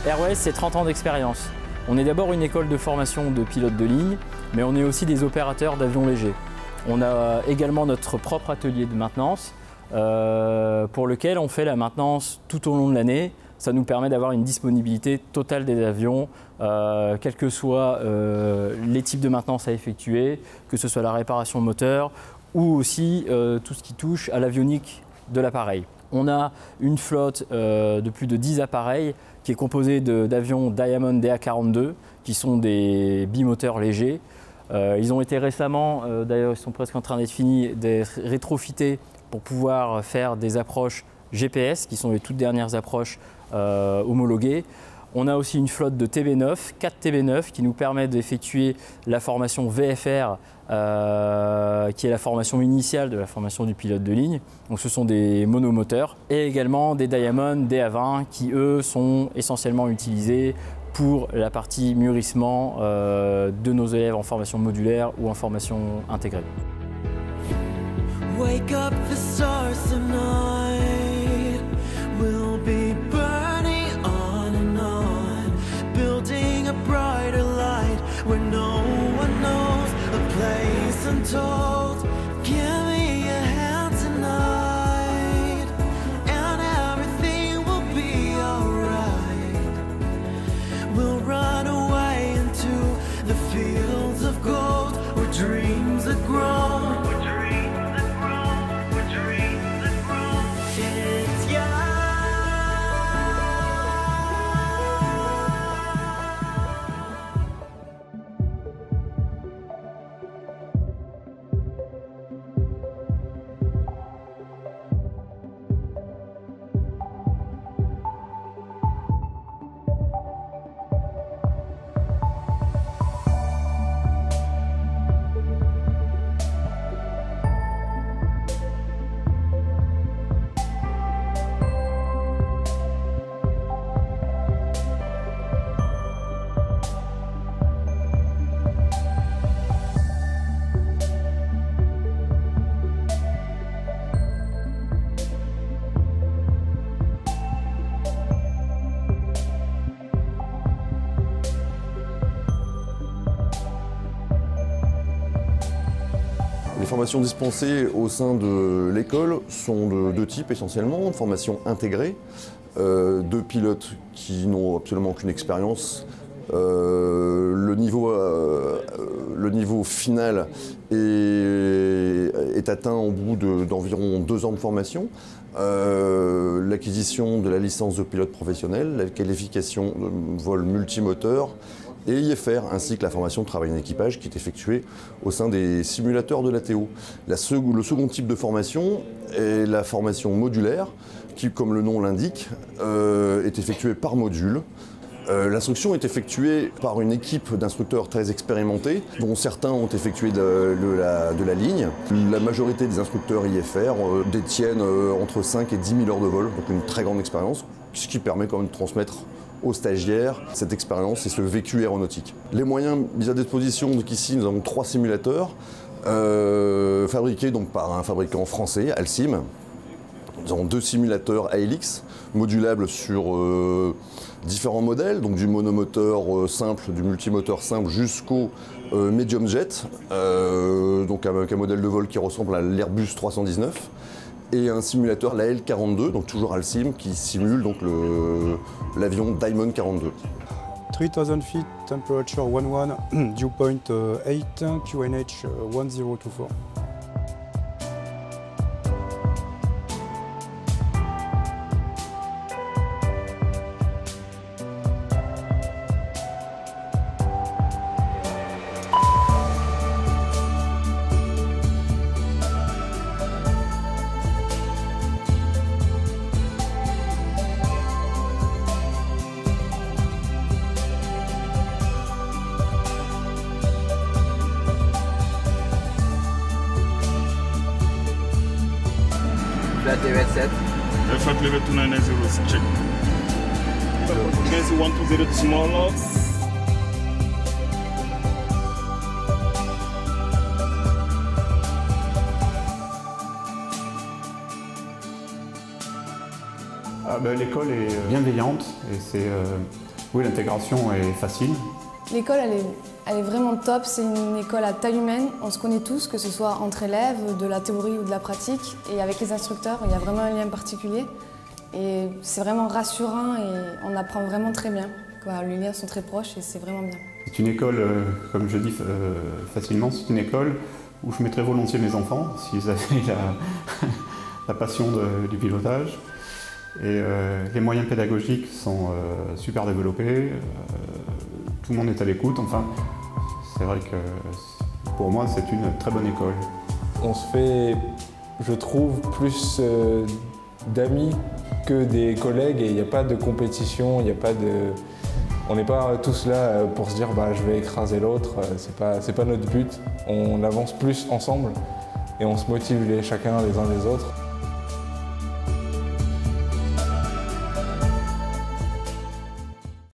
Airways, c'est 30 ans d'expérience. On est d'abord une école de formation de pilotes de ligne, mais on est aussi des opérateurs d'avions légers. On a également notre propre atelier de maintenance pour lequel on fait la maintenance tout au long de l'année. Ça nous permet d'avoir une disponibilité totale des avions, quels que soient les types de maintenance à effectuer, que ce soit la réparation moteur ou aussi tout ce qui touche à l'avionique de l'appareil. On a une flotte de plus de 10 appareils qui est composée d'avions Diamond DA42 qui sont des bimoteurs légers. Ils ont été récemment, d'ailleurs ils sont presque en train d'être finis, rétrofités pour pouvoir faire des approches GPS qui sont les toutes dernières approches homologuées. On a aussi une flotte de TB9, 4 TB9 qui nous permet d'effectuer la formation VFR qui est la formation initiale de la formation du pilote de ligne. Donc ce sont des monomoteurs et également des Diamond DA20 qui eux sont essentiellement utilisés pour la partie mûrissement de nos élèves en formation modulaire ou en formation intégrée. Wake up the stars tonight. We'll be burning on and on, building a brighter light where no one knows a place untold. Give me a hand tonight, and everything will be alright. We'll run away into the fields of gold where dreams are grown. Les formations dispensées au sein de l'école sont de deux types essentiellement. Une formation intégrée de pilotes qui n'ont absolument aucune expérience. Le niveau final est atteint au bout d'environ 2 ans de formation. L'acquisition de la licence de pilote professionnel, la qualification de vol multimoteur et IFR, ainsi que la formation de travail en équipage qui est effectuée au sein des simulateurs de l'ATO. Le second type de formation est la formation modulaire qui, comme le nom l'indique, est effectuée par module. L'instruction est effectuée par une équipe d'instructeurs très expérimentés, dont certains ont effectué de la ligne. La majorité des instructeurs IFR détiennent entre 5 et 10 000 heures de vol, donc une très grande expérience, ce qui permet quand même de transmettre aux stagiaires cette expérience et ce vécu aéronautique. Les moyens mis à disposition, donc ici nous avons 3 simulateurs fabriqués donc par un fabricant français, Alsim. Nous avons 2 simulateurs ALX modulables sur différents modèles, donc du monomoteur simple, du multimoteur simple jusqu'au medium jet, donc avec un modèle de vol qui ressemble à l'Airbus 319. Et un simulateur, la L42, donc toujours Alsim, qui simule donc l'avion Diamond 42. 3000 feet, temperature 11, dew point 8, QNH 1024. Flat level set. Flat level 2990, check. Nancy 120 small logs. L'école est bienveillante et Oui, l'intégration est facile. L'école, elle est vraiment top. C'est une école à taille humaine. On se connaît tous, que ce soit entre élèves, de la théorie ou de la pratique. Et avec les instructeurs, il y a vraiment un lien particulier. Et c'est vraiment rassurant et on apprend vraiment très bien. Les liens sont très proches et c'est vraiment bien. C'est une école, comme je dis facilement, c'est une école où je mettrais volontiers mes enfants, s'ils avaient la passion du pilotage. Et les moyens pédagogiques sont super développés, tout le monde est à l'écoute. Enfin, c'est vrai que pour moi, c'est une très bonne école. On se fait, je trouve, plus d'amis que des collègues et il n'y a pas de compétition, il n'y a pas de... On n'est pas tous là pour se dire bah, je vais écraser l'autre, c'est pas notre but. On avance plus ensemble et on se motive chacun les uns les autres.